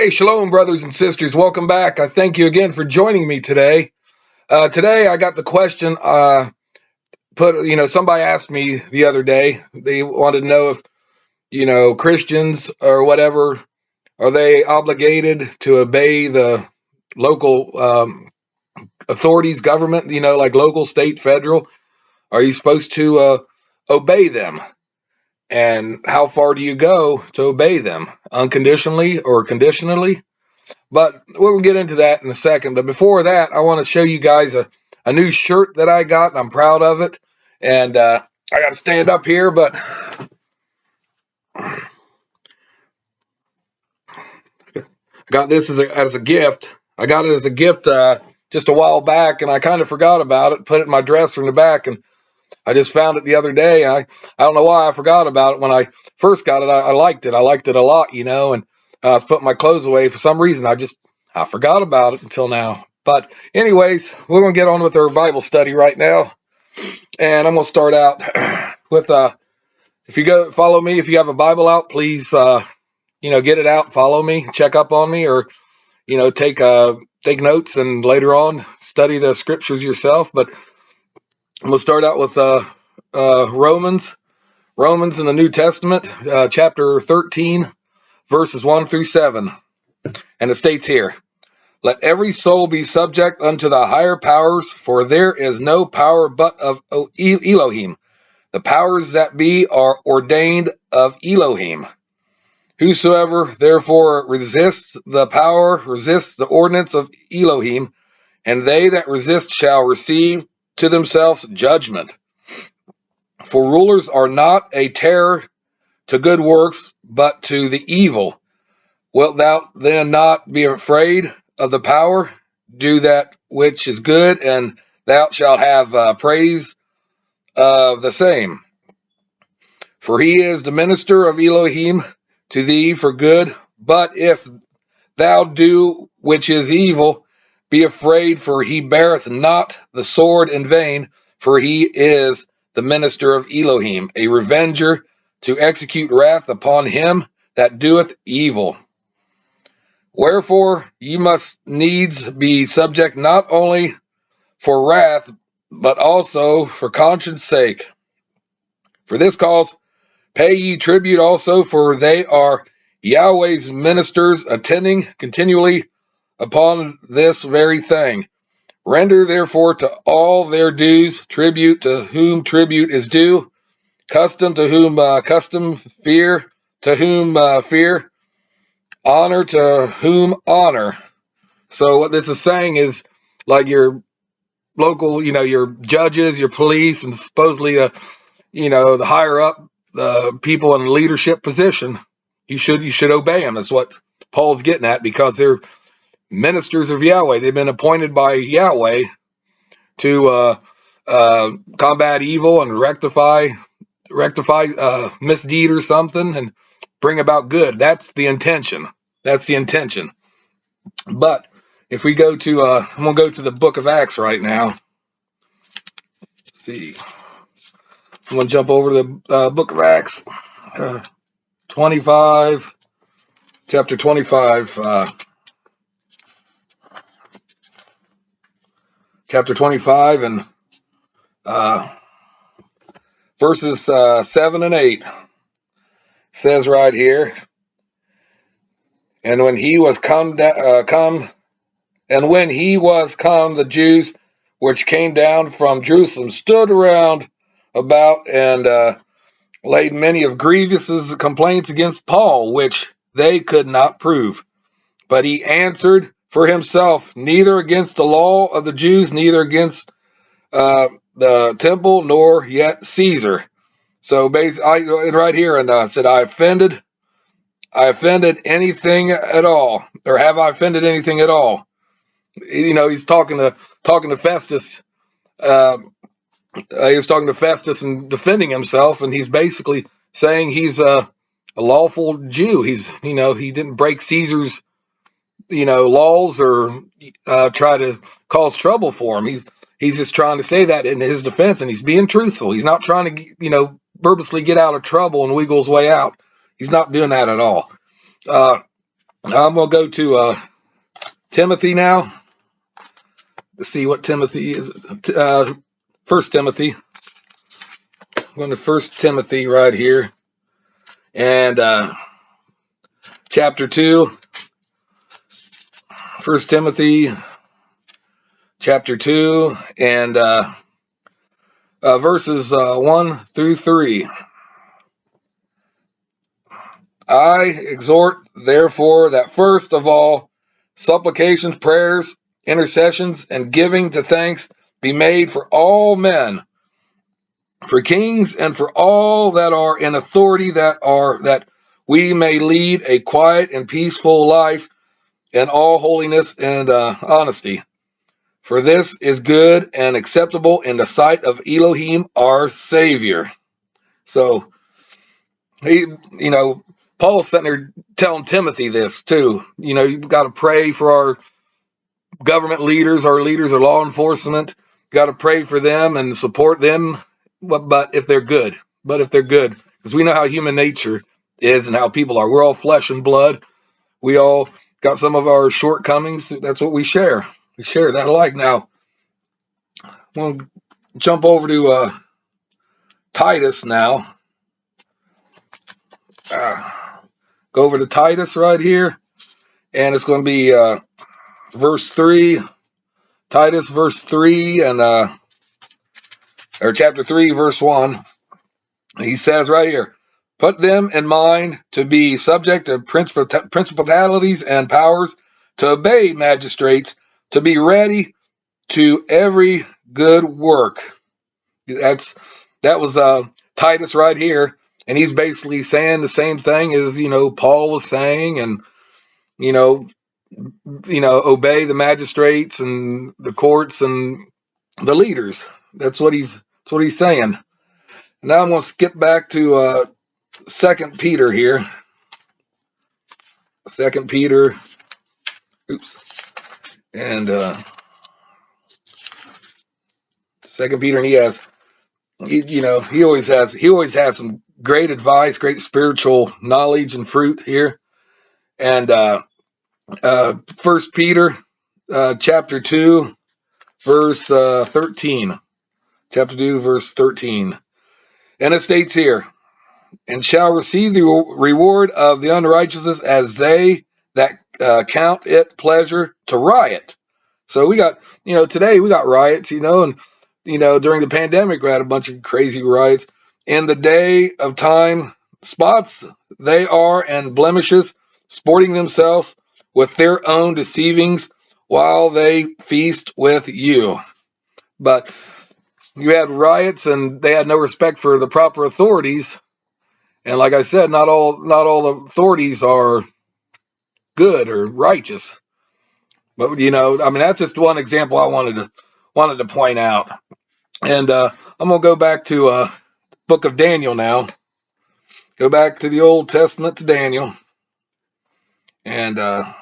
Hey, shalom, brothers and sisters. Welcome back. I thank you again for joining me today. Today, I got the question. Somebody asked me the other day. They wanted to know if Christians or whatever, are they obligated to obey the local authorities, government? Like local, state, federal. Are you supposed to obey them? And how far do you go to obey them? Unconditionally or conditionally? But we'll get into that in a second. But before that, I want to show you guys a new shirt that I got. I'm proud of it. And I got to stand up here, but I got this as a gift. I got it as a gift just a while back, and I kind of forgot about it, put it in my dresser in the back, and I just found it the other day. I don't know why I forgot about it. When I first got it, I liked it. I liked it a lot, and I was putting my clothes away. For some reason, I forgot about it until now. But anyways, we're going to get on with our Bible study right now. And I'm going to start out with, if you go follow me, if you have a Bible out, please, get it out, follow me, check up on me, or, take notes and later on study the scriptures yourself. But I'm going to start out with Romans in the New Testament, chapter 13, verses 1 through 7. And it states here, "Let every soul be subject unto the higher powers, for there is no power but of Elohim. The powers that be are ordained of Elohim. Whosoever therefore resists the power resists the ordinance of Elohim, and they that resist shall receive to themselves judgment. For rulers are not a terror to good works, but to the evil. Wilt thou then not be afraid of the power? Do that which is good, and thou shalt have praise of the same. For he is the minister of Elohim to thee for good. But if thou do which is evil, be afraid, for he beareth not the sword in vain, for he is the minister of Elohim, a revenger to execute wrath upon him that doeth evil. Wherefore ye must needs be subject not only for wrath, but also for conscience sake. For this cause pay ye tribute also, for they are Yahweh's ministers, attending continually upon this very thing. Render therefore to all their dues, tribute to whom tribute is due, custom to whom custom, fear to whom fear, honor to whom honor." So what this is saying is, like your local, your judges, your police, and supposedly, the higher up, the people in leadership position, you should obey them. That's what Paul's getting at, because they're ministers of Yahweh. They've been appointed by Yahweh to combat evil and rectify misdeed or something, and bring about good. That's the intention. But if we go to, I'm going to go to the book of Acts right now. Let's see. I'm going to jump over to the book of Acts, 25, chapter 25, and verses 7 and 8. Says right here, "And when he was come, the Jews which came down from Jerusalem stood around about and laid many of grievous complaints against Paul, which they could not prove. But he answered for himself, neither against the law of the Jews, neither against the temple, nor yet Caesar." So basically, right here, and said, I offended anything at all, or have I offended anything at all? He's talking to Festus. He was talking to Festus and defending himself, and he's basically saying he's a lawful Jew. He didn't break Caesar's, laws, or try to cause trouble for him. He's just trying to say that in his defense, and he's being truthful. He's not trying to, purposely get out of trouble and wiggle his way out. He's not doing that at all. I'm going to go to Timothy now. Let's see what Timothy is. First Timothy. I'm going to First Timothy right here. And chapter 2. First Timothy chapter 2 and verses 1 through 3. I exhort, therefore, that first of all, supplications, prayers, intercessions, and giving to thanks be made for all men, for kings, and for all that are in authority, that we may lead a quiet and peaceful life in all holiness and honesty. For this is good and acceptable in the sight of Elohim, our Savior. So, Paul's sitting there telling Timothy this too. You've got to pray for our government leaders, our leaders of law enforcement. Got to pray for them and support them, but if they're good, because we know how human nature is and how people are. We're all flesh and blood. We all got some of our shortcomings. That's what we share. We share that alike. Now, we'll jump over to Titus now. Go over to Titus right here, and it's going to be verse 3. Titus verse 3 and or chapter 3 verse 1. He says right here, put them in mind to be subject to principalities and powers, to obey magistrates, to be ready to every good work. That was Titus right here, and he's basically saying the same thing as Paul was saying, and obey the magistrates and the courts and the leaders. That's what he's saying. Now I'm going to skip back to 2 Peter here. 2 Peter. Oops. And 2 Peter, and he always has some great advice, great spiritual knowledge and fruit here. And 1 Peter chapter 2 verse 13. Chapter 2 verse 13. And it states here, and shall receive the reward of the unrighteousness as they that count it pleasure to riot. So we got, today we got riots, and, during the pandemic, we had a bunch of crazy riots. In the day of time, spots they are and blemishes, sporting themselves with their own deceivings while they feast with you. But you had riots and they had no respect for the proper authorities. And like I said, not all the authorities are good or righteous. But that's just one example I wanted to point out. And I'm gonna go back to book of Daniel now. Go back to the Old Testament to Daniel, and I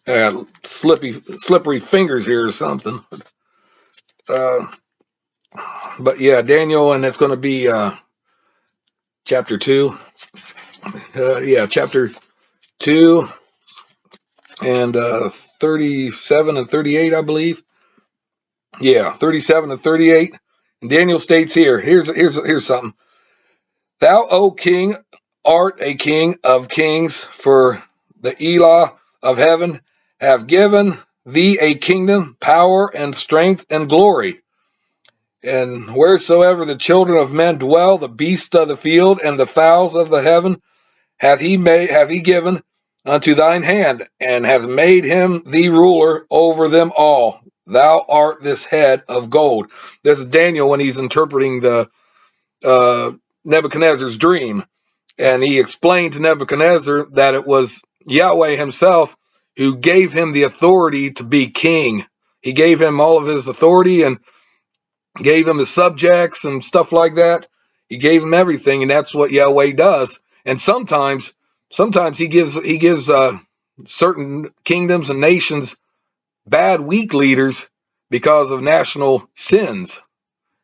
got slippery fingers here or something. But yeah, Daniel, and it's going to be chapter 2. Chapter 2 and 37 and 38, I believe. Yeah, 37 and 38. And Daniel states here. Here's something. Thou, O king, art a king of kings, for the Elah of heaven have given thee a kingdom, power, and strength, and glory. And wheresoever the children of men dwell, the beasts of the field and the fowls of the heaven hath he given unto thine hand, and hath made him the ruler over them all. Thou art this head of gold. This is Daniel when he's interpreting the Nebuchadnezzar's dream. And he explained to Nebuchadnezzar that it was Yahweh himself who gave him the authority to be king. He gave him all of his authority and gave him his subjects and stuff like that. He gave him everything, and that's what Yahweh does. And sometimes he gives certain kingdoms and nations bad, weak leaders because of national sins.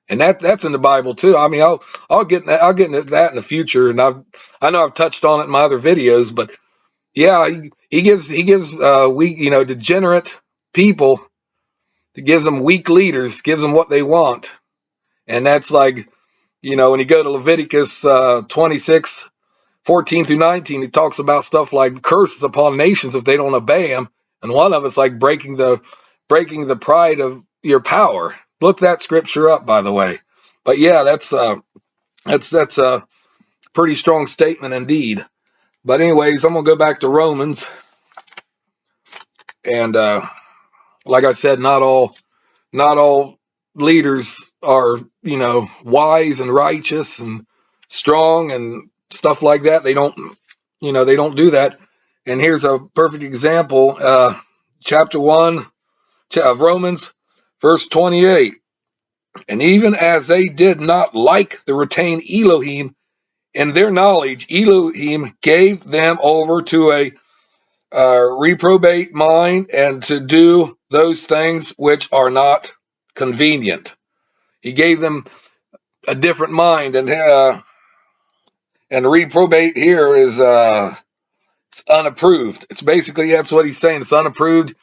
And that's in the Bible too. I mean, I'll get into that in the future, and I know I've touched on it in my other videos, but yeah, he gives weak, degenerate people. He gives them weak leaders, gives them what they want, and that's like, when you go to Leviticus 26:14 through 19, he talks about stuff like curses upon nations if they don't obey him, and one of it's like breaking the pride of your power. Look that scripture up, by the way. But yeah, that's a pretty strong statement indeed. But anyways, I'm gonna go back to Romans, and like I said, not all leaders are wise and righteous and strong and stuff like that. They don't do that. And here's a perfect example. Chapter 1 of Romans, verse 28. And even as they did not like the retained Elohim in their knowledge, Elohim gave them over to a reprobate mind, and to do those things which are not convenient. He gave them a different mind, and reprobate here is it's unapproved. It's basically, that's what he's saying. It's unapproved.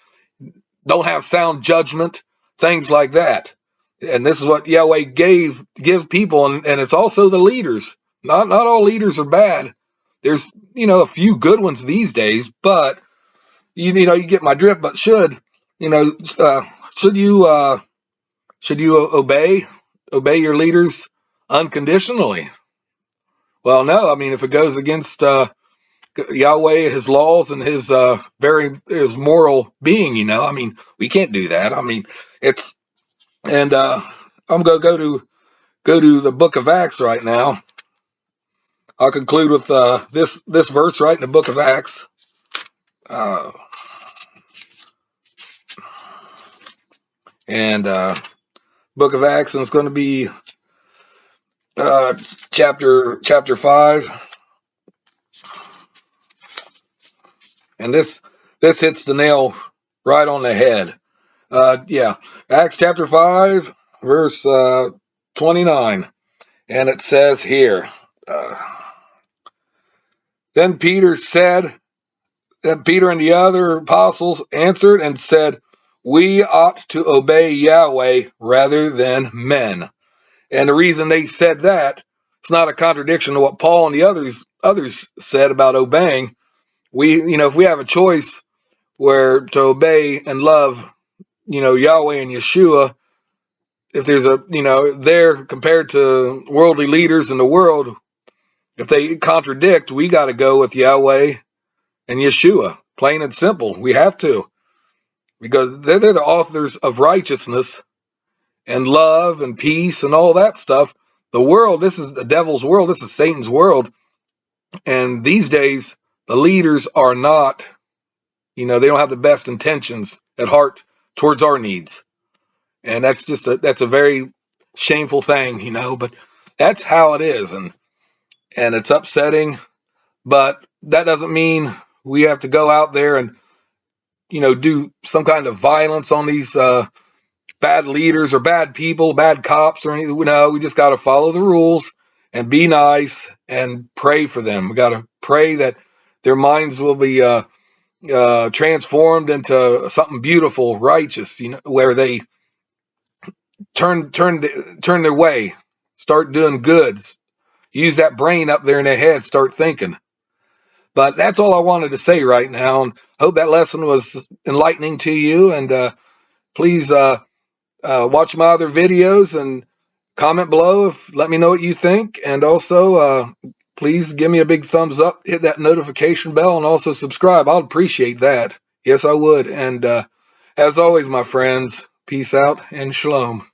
Don't have sound judgment, things like that. And this is what Yahweh give people, and it's also the leaders. Not all leaders are bad. There's a few good ones these days, but you get my drift. But you know should you obey your leaders unconditionally? Well, no. I mean, if it goes against Yahweh, his laws, and his his moral being, I mean, we can't do that. I mean, it's and I'm gonna go to the book of Acts right now. I'll conclude with this verse right in the book of Acts. And book of Acts, and it's going to be chapter 5. And this hits the nail right on the head. Yeah, Acts chapter 5, verse 29. And it says here, Then Peter and the other apostles answered and said, we ought to obey Yahweh rather than men. And the reason they said that, it's not a contradiction to what Paul and the others said about obeying. If we have a choice where to obey and love, Yahweh and Yeshua, if there's they're compared to worldly leaders in the world, if they contradict, we got to go with Yahweh and Yeshua, plain and simple. We have to, because they're the authors of righteousness and love and peace and all that stuff. The world, this is the devil's world. This is Satan's world. And these days, the leaders are not, they don't have the best intentions at heart towards our needs. And that's a very shameful thing, but that's how it is. And it's upsetting, but that doesn't mean we have to go out there and, do some kind of violence on these, bad leaders or bad people, bad cops or anything. No, we just got to follow the rules and be nice and pray for them. We got to pray that their minds will be transformed into something beautiful, righteous, where they turn their way, start doing good, use that brain up there in their head, start thinking. But that's all I wanted to say right now. And hope that lesson was enlightening to you. And please watch my other videos and comment below. Let me know what you think. And also, please give me a big thumbs up, hit that notification bell, and also subscribe. I'd appreciate that. Yes, I would. And as always, my friends, peace out and shalom.